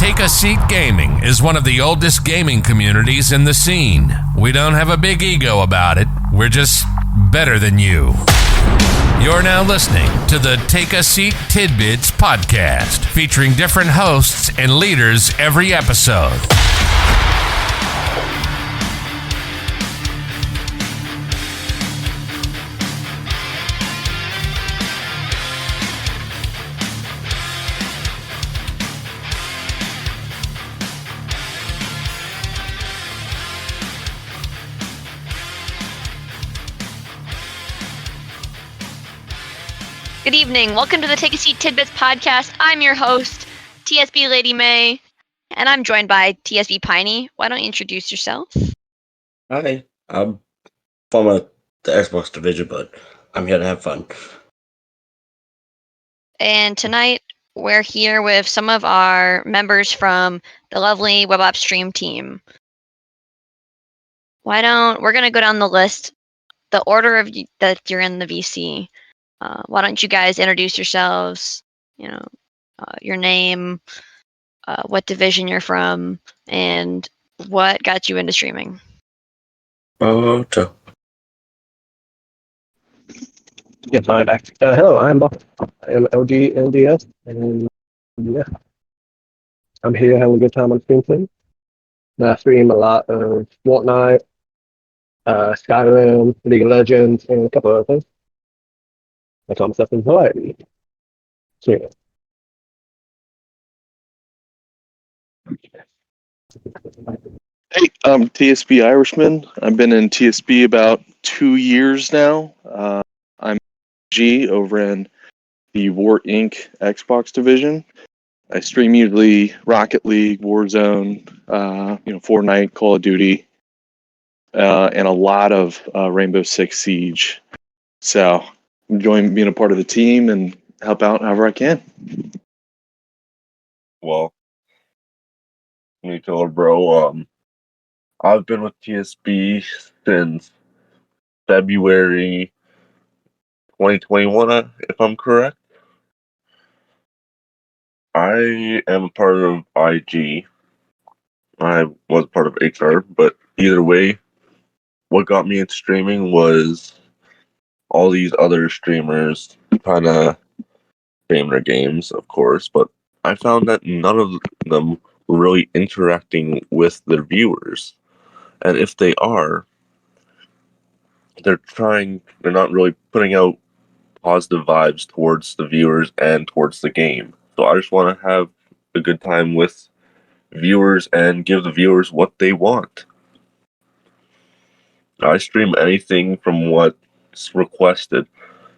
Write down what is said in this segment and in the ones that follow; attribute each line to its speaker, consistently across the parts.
Speaker 1: Take a Seat Gaming is one of the oldest gaming communities in the scene. We don't have a big ego about it. We're just better than you. You're now listening to the Take a Seat Tidbits Podcast, featuring different hosts and leaders every episode.
Speaker 2: Good evening. Welcome to the Take a Seat Tidbits Podcast. I'm your host, TSB Lady May, and I'm joined by TSB Piney. Why don't you introduce yourself?
Speaker 3: Hi, I'm from the Xbox division, but I'm here to have fun.
Speaker 2: And tonight, we're here with some of our members from the lovely webops stream team. We're going to go down the list, the order of that you're in the VC. Why don't you guys introduce yourselves, your name, what division you're from, and what got you into streaming?
Speaker 3: Okay.
Speaker 4: Yes, I'm back. Hello, I'm Bob. I am LGLDS, and yeah, I'm here having a good time on stream too. I stream a lot of Fortnite, Skyrim, League of Legends, and a couple other things. I call myself in variety. So, yeah.
Speaker 5: Hey, I'm TSB Irishman. I've been in TSB about 2 years now. I'm G over in the War Inc. Xbox division. I stream usually Rocket League, Warzone, Fortnite, Call of Duty, and a lot of Rainbow Six Siege. So I'm enjoying being a part of the team and help out however I can.
Speaker 6: Well, me too, bro. I've been with TSB since February 2021, if I'm correct. I am a part of IG. I was part of HR, but either way, what got me into streaming was all these other streamers kind of game their games, of course, but I found that none of them were really interacting with their viewers. And if they are, they're not really putting out positive vibes towards the viewers and towards the game. So I just want to have a good time with viewers and give the viewers what they want. I stream anything from what's requested.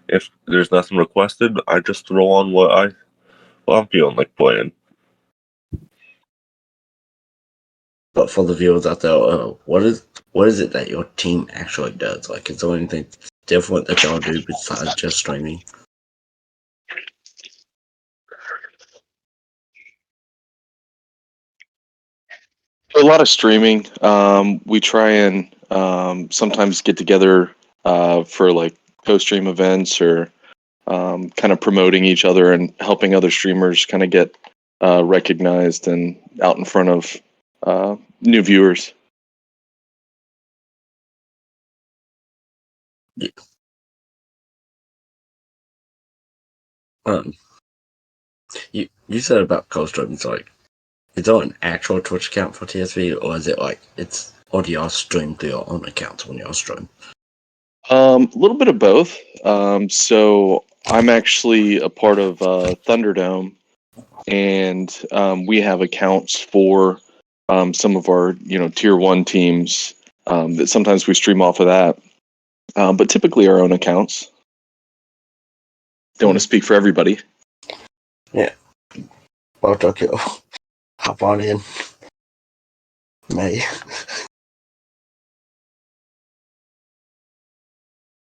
Speaker 6: If there's nothing requested, I just throw on what I'm feeling like playing.
Speaker 3: But for the viewers out there, what is it that your team actually does? Like, is there anything different that y'all do besides just streaming?
Speaker 5: A lot of streaming. We try and sometimes get together for like co-stream events or kind of promoting each other and helping other streamers kind of get recognized and out in front of new viewers.
Speaker 3: Yeah. You said about co-streaming, so like, is there an actual Twitch account for TSV, or is it like or do y'all stream through your own accounts when y'all stream?
Speaker 5: A little bit of both. So I'm actually a part of Thunderdome, and we have accounts for some of our tier 1 teams that sometimes we stream off of that, but typically our own accounts. Don't want to speak for everybody.
Speaker 3: Yeah. Well, Tokyo, hop on in. May.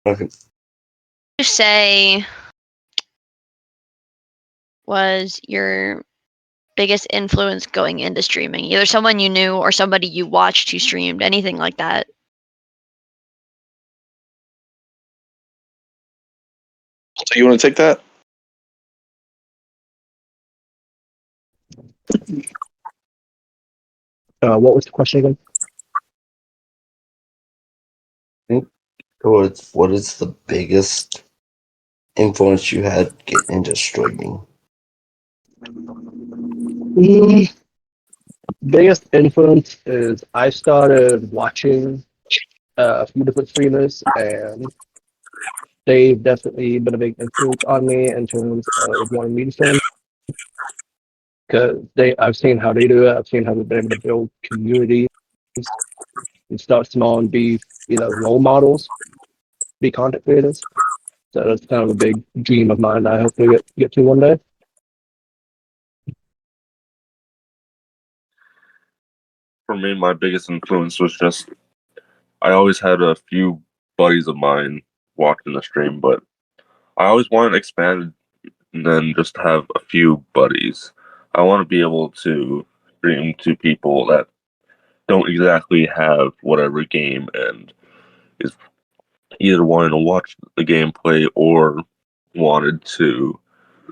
Speaker 3: Okay.
Speaker 2: You say was your biggest influence going into streaming? Either someone you knew or somebody you watched who streamed, anything like that.
Speaker 5: So you want to take that?
Speaker 4: What was the question again?
Speaker 3: What is the biggest influence you had getting into streaming?
Speaker 4: Biggest influence is I started watching a few different streamers, and they've definitely been a big influence on me in terms of wanting me to stream. Because I've seen how they do it. I've seen how they've been able to build communities and start small and be, role models, be content creators. So that's kind of a big dream of mine that I hope to get to one day.
Speaker 6: For me, my biggest influence was just I always had a few buddies of mine watching the stream, but I always wanted to expand and then just have a few buddies. I want to be able to stream to people that don't exactly have whatever game and is either wanting to watch the gameplay or wanted to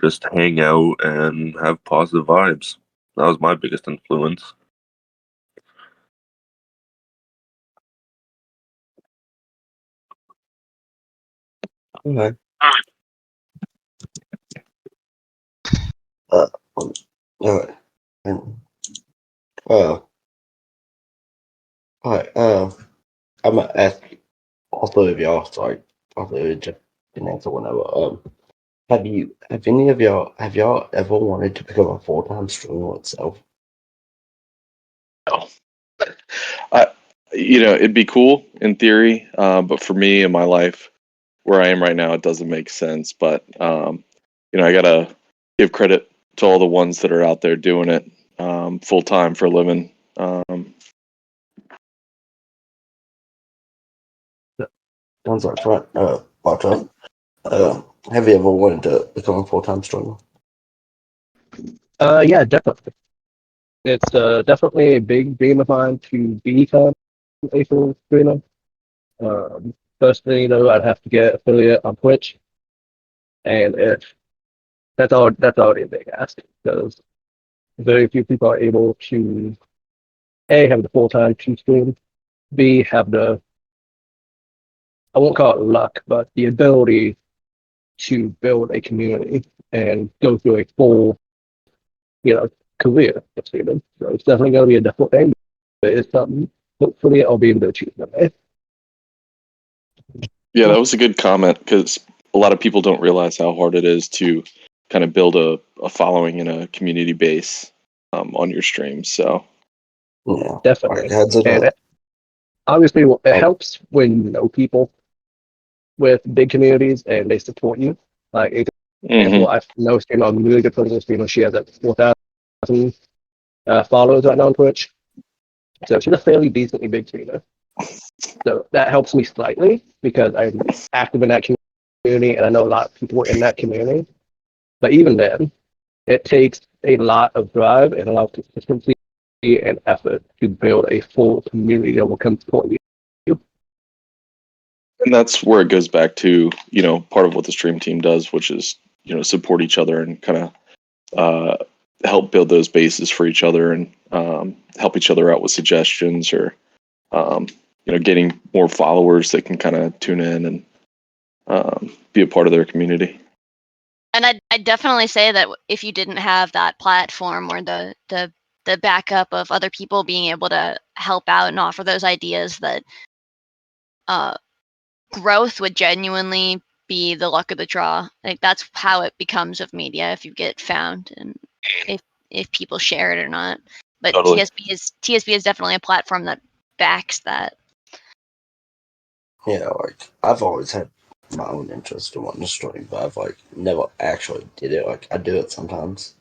Speaker 6: just hang out and have positive vibes. That was my biggest influence.
Speaker 3: Okay. All right. And, all right. I'm gonna ask all three of y'all. Sorry, all three of you just can answer whenever. Have any of y'all ever wanted to become a full-time streamer itself?
Speaker 5: No. It'd be cool in theory, but for me in my life, where I am right now, it doesn't make sense. But I gotta give credit to all the ones that are out there doing it full time for a living.
Speaker 3: Sounds like fun. Bartok, have you ever wanted to become a full-time streamer?
Speaker 4: Yeah, definitely. It's definitely a big dream of mine to become a full streamer. First thing, I'd have to get affiliate on Twitch, and that's already a big ask because very few people are able to A, have the full time to stream, B, have I won't call it luck, but the ability to build a community and go through a full, career of streaming. So it's definitely going to be a difficult thing, but it's something hopefully I'll be able to achieve one day.
Speaker 5: Yeah, that was a good comment because a lot of people don't realize how hard it is to kind of build a following and a community base on your streams. So
Speaker 3: Yeah,
Speaker 4: Definitely.
Speaker 3: Like,
Speaker 4: And obviously, it helps when you know people with big communities and they support you. Like, example, I know a really good friend with streamer. She has like 4,000 followers right now on Twitch. So she's a fairly decently big streamer. So that helps me slightly because I'm active in that community and I know a lot of people in that community. But even then, it takes a lot of drive and a lot of consistency and effort to build a full community that will come support you.
Speaker 5: And that's where it goes back to, part of what the stream team does, which is, support each other and kind of help build those bases for each other and help each other out with suggestions or, getting more followers that can kind of tune in and be a part of their community.
Speaker 2: And I'd definitely say that if you didn't have that platform or the backup of other people being able to help out and offer those ideas, that growth would genuinely be the luck of the draw. Like that's how it becomes of media, if you get found and if people share it or not. But
Speaker 5: Totally.
Speaker 2: TSB is definitely a platform that backs that.
Speaker 3: Yeah, like I've always had my own interest in wanting to stream, but I've never actually did it. Like I do it sometimes,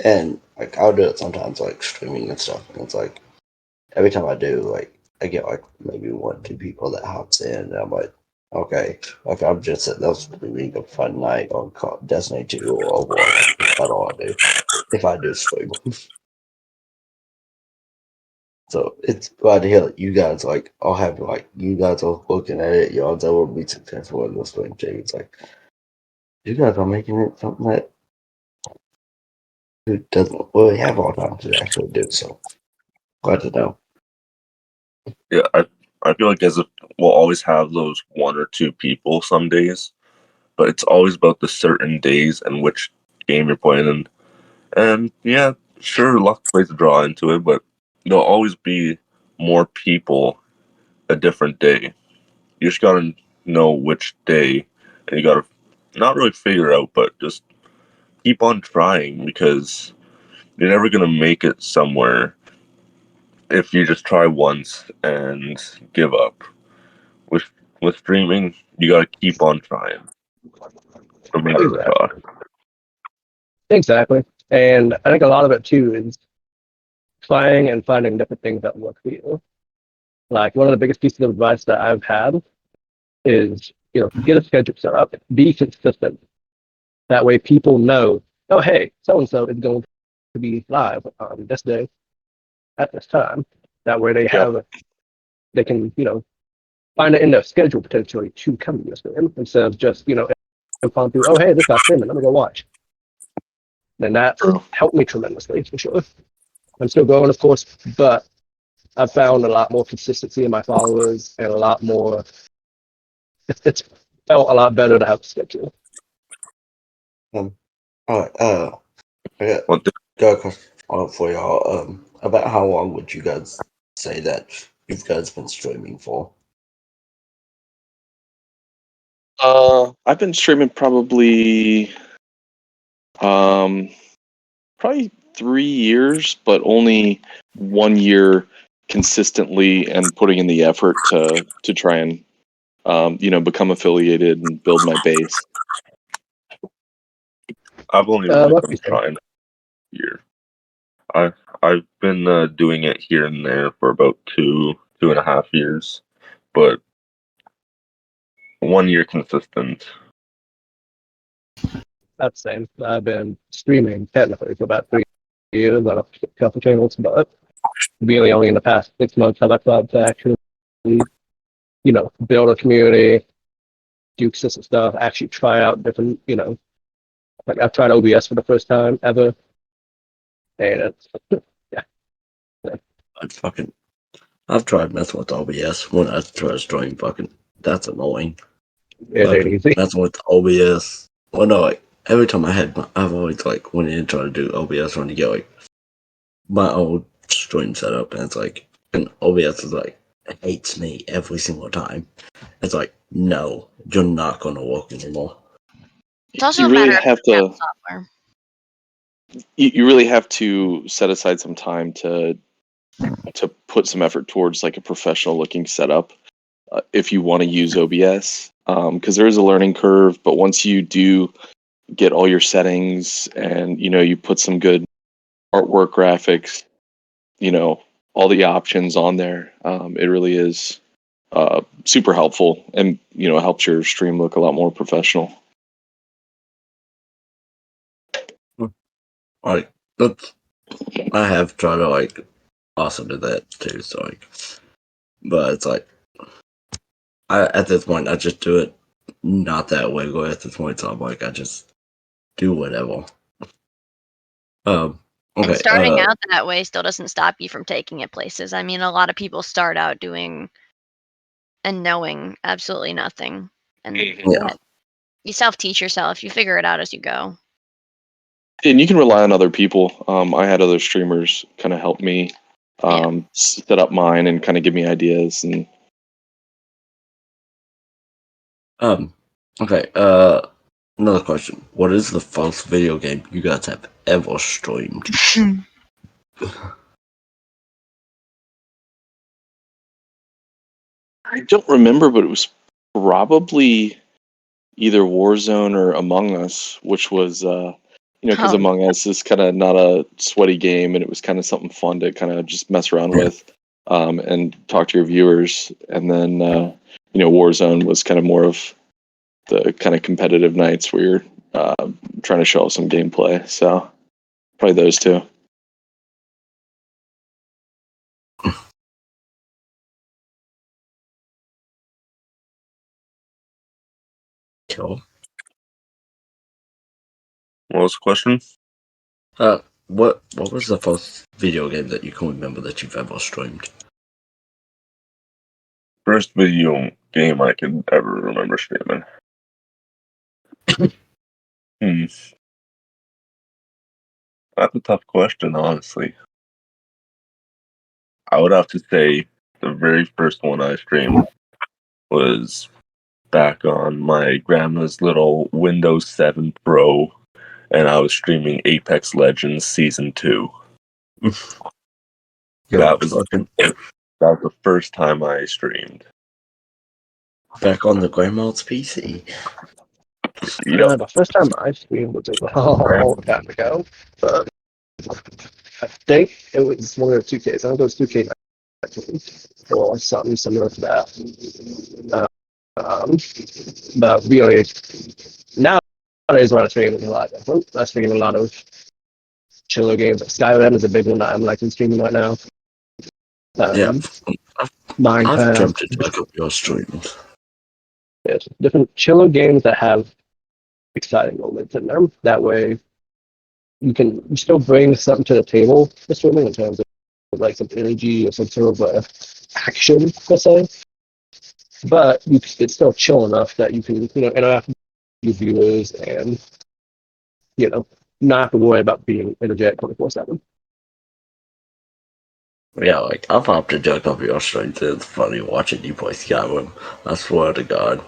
Speaker 3: and I'll do it sometimes, like streaming and stuff. And it's like every time I do, I get maybe 1-2 people that hops in, and I'm like, okay, I'm just sitting there streaming a fun night on Destiny 2 or Overwatch. That's all I do if I do stream. So it's glad to hear that you guys all have you guys are looking at it, y'all that will be successful in this stream too. It's like you guys are making it something that who doesn't really have all time to actually do so. Glad to know.
Speaker 6: Yeah, I feel like as if we'll always have those one or two people some days, but it's always about the certain days and which game you're playing in. And yeah, sure, luck plays a draw into it, but there'll always be more people a different day. You just gotta know which day, and you gotta not really figure out, but just keep on trying because you're never gonna make it somewhere if you just try once and give up. With with streaming, you gotta keep on trying, no matter the cost.
Speaker 4: Exactly. And I think a lot of it too is trying and finding different things that work for you. Like one of the biggest pieces of advice that I've had is, get a schedule set up, be consistent. That way people know, oh, hey, so-and-so is going to be live on this day at this time. That way they can, find it in their schedule potentially to come to this game instead of just, upon through, oh, hey, this guy's streaming, let me go watch. And that helped me tremendously, for sure. I'm still going, of course, but I've found a lot more consistency in my followers and a lot more. It's felt a lot better to have a schedule.
Speaker 3: All right. I got
Speaker 6: One thing,
Speaker 3: a question for y'all. About how long would you guys say that you guys been streaming for?
Speaker 5: I've been streaming probably 3 years, but only 1 year consistently and putting in the effort to try and become affiliated and build my base.
Speaker 6: I've only really
Speaker 4: What do
Speaker 6: been
Speaker 4: you think?
Speaker 6: trying a year. I've been doing it here and there for about 2.5 years, but 1 year consistent.
Speaker 4: That's the same. I've been streaming technically for about 3 years on a couple channels, but really only in the past 6 months have I thought to actually, build a community, do consistent stuff, actually try out different, like I've tried OBS for the first time ever, and it's
Speaker 3: I've tried messing with OBS when I try to stream. That's annoying.
Speaker 4: it ain't easy.
Speaker 3: Messing with OBS. Well, no, like every time I've always like went in and tried to do OBS when you get like my old stream setup, and it's like, and OBS is like hates me every single time. It's like, no, you're not gonna work anymore.
Speaker 2: It's also
Speaker 5: You
Speaker 2: a
Speaker 5: really
Speaker 2: matter
Speaker 5: have
Speaker 2: of
Speaker 5: to.
Speaker 2: software.
Speaker 5: You really have to set aside some time to put some effort towards like a professional looking setup if you want to use OBS, because there is a learning curve. But once you do get all your settings and you put some good artwork, graphics, all the options on there, it really is super helpful, and helps your stream look a lot more professional.
Speaker 3: Like that's I have tried to like also do that too. So like, but it's like at this point I just do it not that way. Go at this point, so I'm like I just do whatever.
Speaker 2: And
Speaker 3: Okay.
Speaker 2: starting out that way still doesn't stop you from taking it places. I mean, a lot of people start out doing and knowing absolutely nothing. And
Speaker 3: Yeah.
Speaker 2: you self-teach yourself. You figure it out as you go.
Speaker 5: And you can rely on other people. I had other streamers kind of help me set up mine and kind of give me ideas. And
Speaker 3: Okay. Another question. What is the first video game you guys have ever streamed?
Speaker 5: I don't remember, but it was probably either Warzone or Among Us, which was, because
Speaker 2: Oh.
Speaker 5: Among Us is kind of not a sweaty game, and it was kind of something fun to kind of just mess around with and talk to your viewers. And then, Warzone was kind of more of the kind of competitive nights where you're trying to show off some gameplay. So probably those two.
Speaker 3: Cool.
Speaker 6: What was the question?
Speaker 3: what was the first video game that you can remember that you've ever streamed?
Speaker 6: First video game I can ever remember streaming. That's a tough question, honestly. I would have to say the very first one I streamed was back on my grandma's little Windows 7 Pro, and I was streaming Apex Legends Season 2. That was the first time I streamed.
Speaker 3: Back on the grandma's PC.
Speaker 4: Yeah, the first time I streamed was a long time ago, but I think it was one of the 2Ks. I think it was 2K or something similar to that. But really, nowadays when I stream, it's a lot different. I stream a lot of chiller games. Skyrim is a big one that I'm liking streaming right now.
Speaker 3: Yeah,
Speaker 4: Minecraft.
Speaker 3: I've jumped into like your streams.
Speaker 4: Yes, different chiller games that have exciting moments in them. That way, you still bring something to the table for streaming in terms of like some energy or some sort of action, per se. But it's still chill enough that you can, interact with your viewers and, not have to worry about being energetic 24/7.
Speaker 3: Yeah, like I've hopped to jump up your streams. It's funny watching you play Skyrim. I swear to God.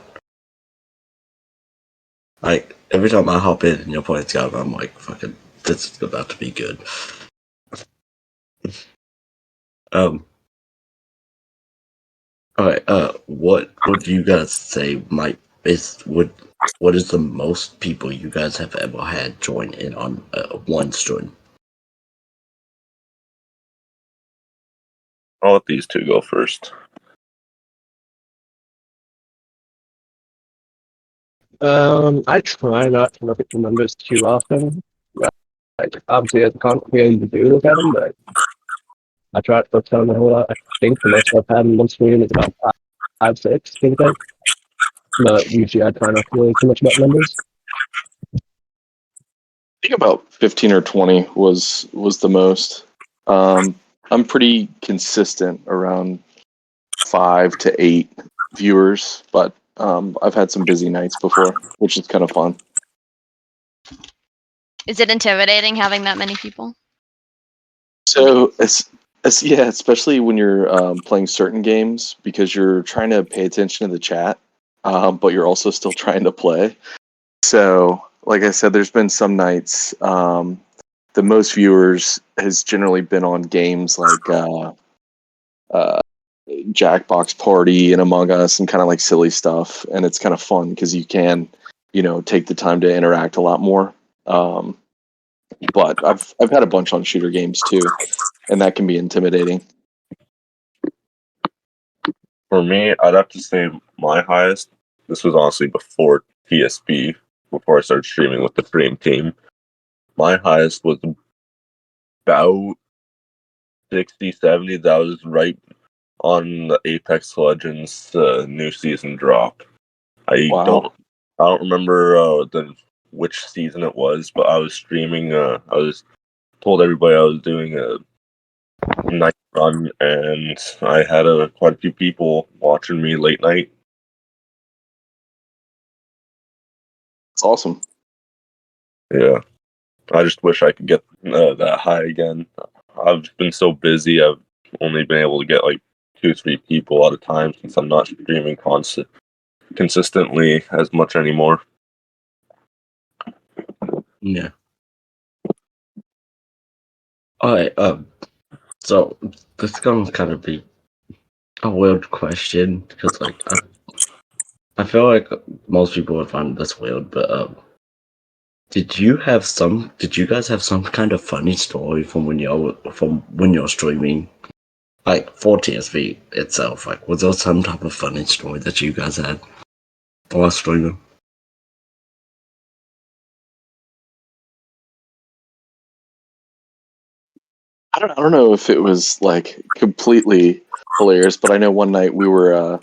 Speaker 3: Like every time I hop in and you're playing Skyrim, I'm like, fucking, this is about to be good. Alright, what would you guys say what is the most people you guys have ever had join in on one stream?
Speaker 6: I'll let these two go first.
Speaker 4: I try not to look at the numbers too often. Like, obviously, as a content creator, you do look at them, but I try to focus on the whole lot. I think the most I've had in one stream is about 5, 6, things like that. But usually I try not to worry too much about numbers.
Speaker 5: I think about 15 or 20 was the most. I'm pretty consistent around 5 to 8 viewers, but I've had some busy nights before, which is kind of fun.
Speaker 2: Is it intimidating having that many people?
Speaker 5: So yeah, especially when you're playing certain games because you're trying to pay attention to the chat, but you're also still trying to play. So, like I said, there's been some nights. The most viewers has generally been on games like Jackbox Party and Among Us and kind of like silly stuff, and it's kind of fun because you can, take the time to interact a lot more. But I've had a bunch on shooter games too, and that can be intimidating.
Speaker 6: For me, I'd have to say my highest. This was honestly before TSB, before I started streaming with the Dream Team. My highest was about 60, 70. That was right on the Apex Legends new season drop. I don't remember which season it was, but I was streaming. I was told everybody I was doing a night run, and I had quite a few people watching me late night.
Speaker 5: It's awesome.
Speaker 6: Yeah, I just wish I could get that high again. I've been so busy. I've only been able to get like 2-3 people at a time since I'm not streaming consistently as much anymore.
Speaker 3: Yeah. Alright, so this is gonna kind of be a weird question because, like, I feel like most people would find this weird, but did you guys have some kind of funny story from when you're streaming, like for TSV itself? Like, was there some type of funny story that you guys had while streaming?
Speaker 5: I don't know if it was like completely hilarious, but I know one night we were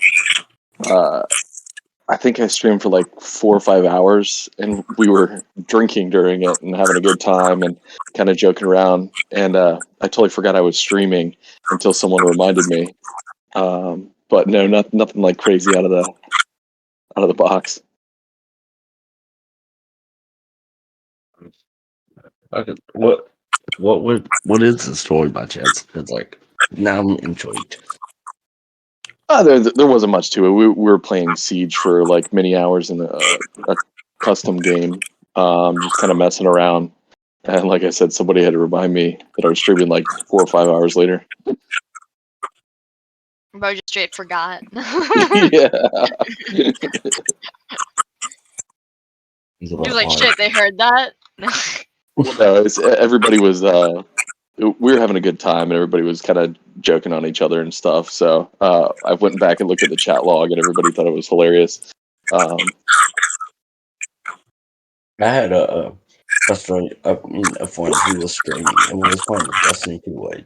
Speaker 5: I think I streamed for like 4 or 5 hours, and we were drinking during it and having a good time and kind of joking around. And I totally forgot I was streaming until someone reminded me. But no, nothing like crazy out of the box.
Speaker 3: Okay, what is the story by chance? It's like now I'm intrigued.
Speaker 5: There wasn't much to it. We were playing Siege for like many hours in a custom game, just kind of messing around. And like I said, somebody had to remind me that I was streaming like 4 or 5 hours later.
Speaker 2: Bro just straight forgot.
Speaker 5: Yeah.
Speaker 3: He's
Speaker 2: He was
Speaker 3: about
Speaker 2: like,
Speaker 3: like,
Speaker 2: shit, they heard that.
Speaker 5: No, everybody was. We were having a good time, and everybody was kind of joking on each other and stuff. So I went back and looked at the chat log, and everybody thought it was hilarious.
Speaker 3: I had a friend who was streaming and we was playing Destiny 2 Wade,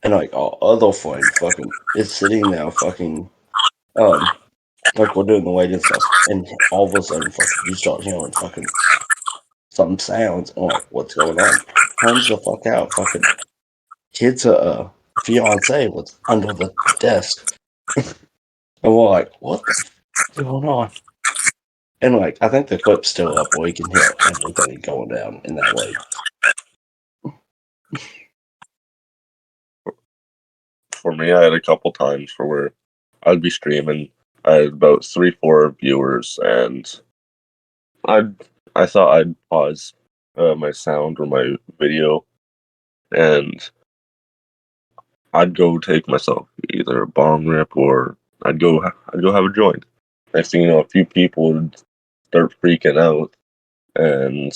Speaker 3: and like our other friend fucking is sitting there fucking like we're doing the Wade and stuff, and all of a sudden fucking you start hearing fucking some sounds and like what's going on? Turns the fuck out, fucking kid's fiance was under the desk. And we're like, what the f going on? And like I think the clip's still up where you can hear everything going down in that way.
Speaker 6: For me, I had a couple times for where I'd be streaming. I had about 3-4 viewers, and I thought I'd pause my sound or my video, and I'd go take myself either a bong rip or I'd go have a joint. Next thing you know, a few people would start freaking out, and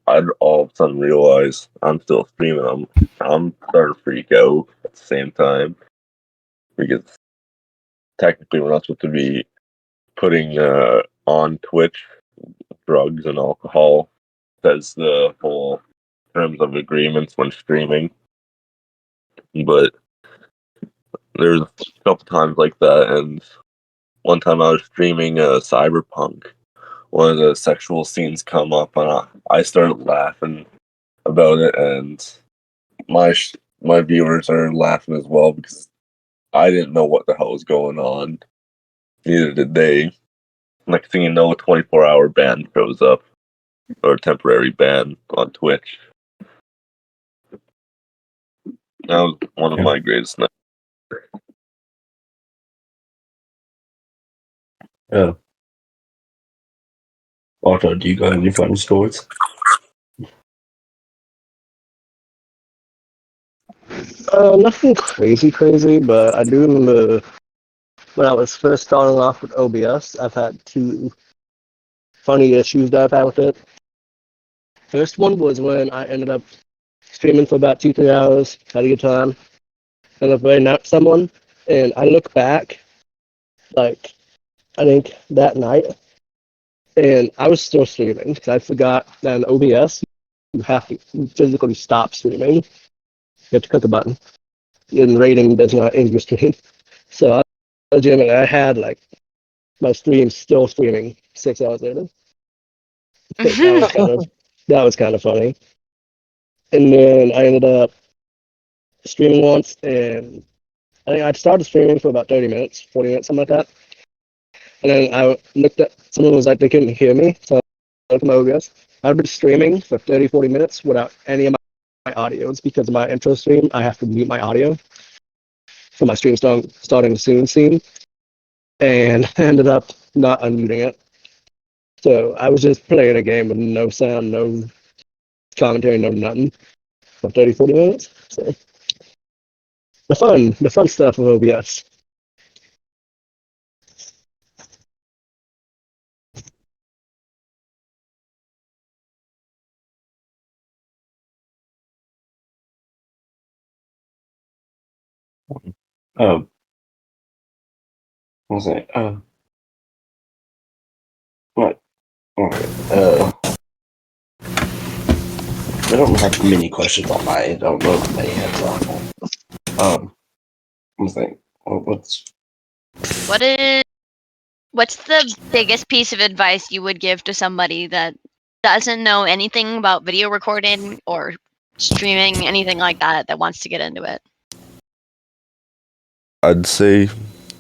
Speaker 6: I'd all of a sudden realize I'm still streaming. I'm starting to freak out at the same time because technically we're not supposed to be putting on Twitch drugs and alcohol. Says the whole terms of agreements when streaming. But there's a couple times like that, and one time I was streaming Cyberpunk. One of the sexual scenes come up, and I started laughing about it, and my viewers are laughing as well because I didn't know what the hell was going on. Neither did they. Next thing you know, a 24-hour ban shows up, or a temporary ban on Twitch. That was one of my greatest nights.
Speaker 3: Walter, do you got any funny stories?
Speaker 4: Nothing crazy, but I do remember when I was first starting off with OBS, I've had 2 funny issues that I've had with it. First one was when I ended up streaming for about 2-3 hours, had a good time, ended up waiting out someone, and I look back, like, I think that night, and I was still streaming, because I forgot that in OBS, you have to physically stop streaming. You have to click a button. And rating does not end your stream. So I legitimately, I had like my stream still streaming 6 hours later. That was kind of funny. And then I ended up streaming once, and I think I started streaming for about 30 minutes, 40 minutes, something like that. And then I looked at, someone was like, they couldn't hear me, so I looked at my OBS. I've been streaming for 30, 40 minutes without any of my audios because of my intro stream. I have to mute my audio for my stream starting soon scene, and I ended up not unmuting it. So I was just playing a game with no sound, no commentary, no nothing for 30, 40 minutes. So the fun stuff of OBS.
Speaker 3: What's it? What? Okay. I don't have many questions on my end. I don't know if they have some. I'm thinking, what's...
Speaker 2: What is What's the biggest piece of advice you would give to somebody that doesn't know anything about video recording or streaming, anything like that, that wants to get into it?
Speaker 6: I'd say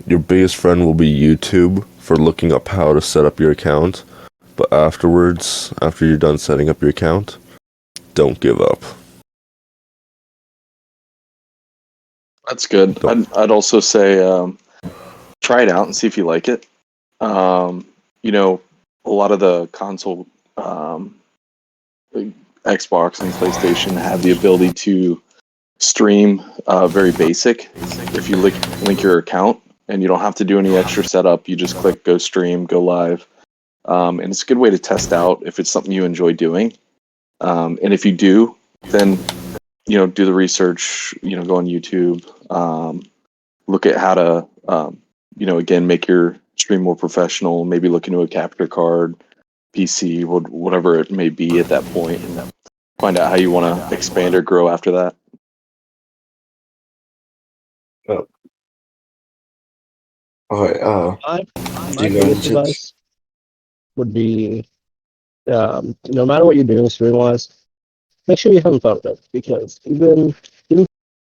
Speaker 6: your biggest friend will be YouTube for looking up how to set up your account. But afterwards, after you're done setting up your account, don't give up.
Speaker 5: That's good. I'd also say try it out and see if you like it. You know, a lot of the console, like Xbox and PlayStation have the ability to stream very basic. If you link your account and you don't have to do any extra setup, you just click go stream, go live. And it's a good way to test out if it's something you enjoy doing. And if you do, then, you know, do the research, you know, go on YouTube, look at how to, you know, again, make your stream more professional, maybe look into a capture card, PC, whatever it may be at that point, and find out how you want to expand or grow after that.
Speaker 3: Oh. Alright,
Speaker 4: My biggest advice would be, no matter what you're doing stream-wise, make sure you're having fun with it, because even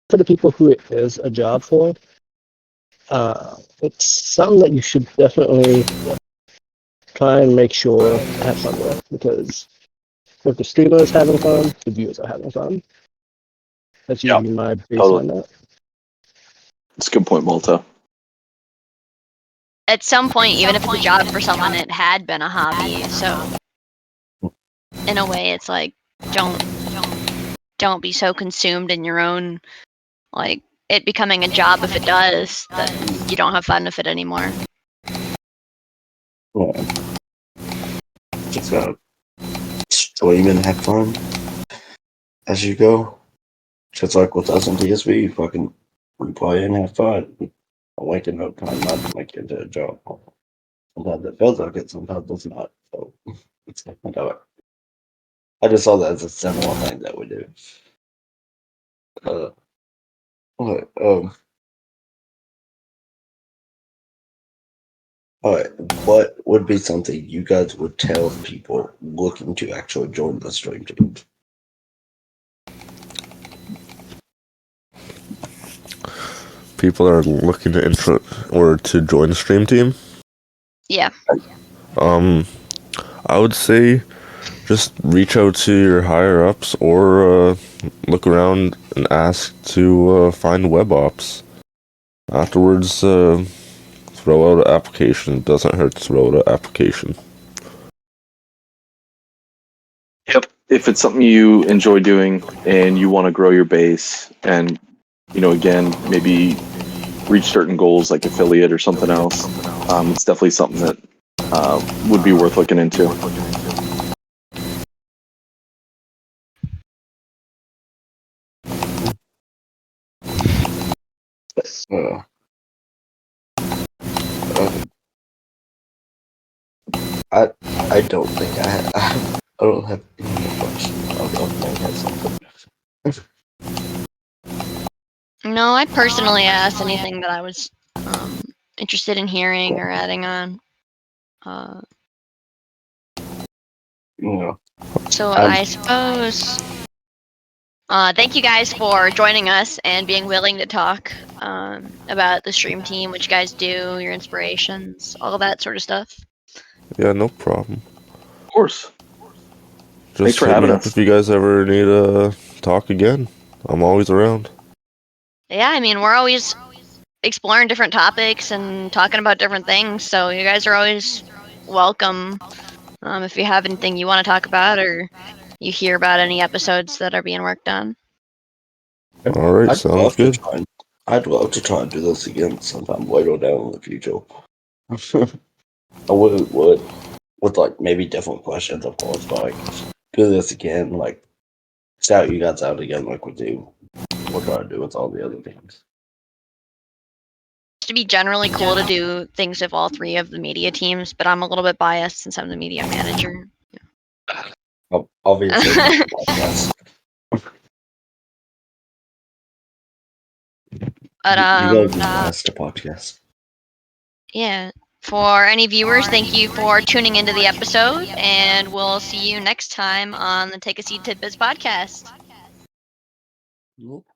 Speaker 4: for the people who it is a job for, it's something that you should definitely try and make sure to have fun with, because if the streamer is having fun, the viewers are having fun. That's usually my baseline. Totally.
Speaker 5: That's a good point, Malta.
Speaker 2: At some point, even if it's a job for someone, it had been a hobby. So, in a way, it's like don't be so consumed in your own, like, it becoming a job if it does, that you don't have fun with it anymore.
Speaker 3: Yeah. Just gotta stream and have fun as you go. Just like with us on TSB, you fucking play and have fun. I'm waking up trying not to make it into a job. Sometimes it feels like it, sometimes it's not. So it's whatever. I just saw that as a similar thing that we do. Alright, what would be something you guys would tell people looking to actually join the stream team?
Speaker 6: People are looking to to join the stream team?
Speaker 2: Yeah.
Speaker 6: I would say just reach out to your higher ups or look around and ask to find webops. Afterwards, throw out an application. It doesn't hurt to throw out an application.
Speaker 5: Yep. If it's something you enjoy doing and you want to grow your base and, you know, again, maybe reach certain goals like affiliate or something else, it's definitely something that would be worth looking into.
Speaker 3: I don't think I don't have any more questions. I don't think I have something.
Speaker 2: No, I personally asked anything that I was interested in hearing or adding on. So I suppose. Thank you guys for joining us and being willing to talk about the stream team, what you guys do, your inspirations, all that sort of stuff.
Speaker 6: Yeah, no problem.
Speaker 5: Of course.
Speaker 6: Thanks for having us. If you guys ever need to talk again, I'm always around.
Speaker 2: Yeah, I mean, we're always exploring different topics and talking about different things, so you guys are always welcome. If you have anything you want to talk about or you hear about any episodes that are being worked on.
Speaker 6: All right, sounds good.
Speaker 3: I'd love to try and do this again sometime later down in the future. I would with like maybe different questions, of course, but like do this again, like shout you guys out again, like we do. We'll try to do with all the other things.
Speaker 2: To be generally cool to do things with all three of the media teams, but I'm a little bit biased since I'm the media manager.
Speaker 3: Obviously,
Speaker 2: but
Speaker 3: you guys master podcast.
Speaker 2: Yeah, For any viewers, thank you for tuning into the episode, and we'll see you next time on the Take a Seat Tidbits podcast.
Speaker 3: Nope.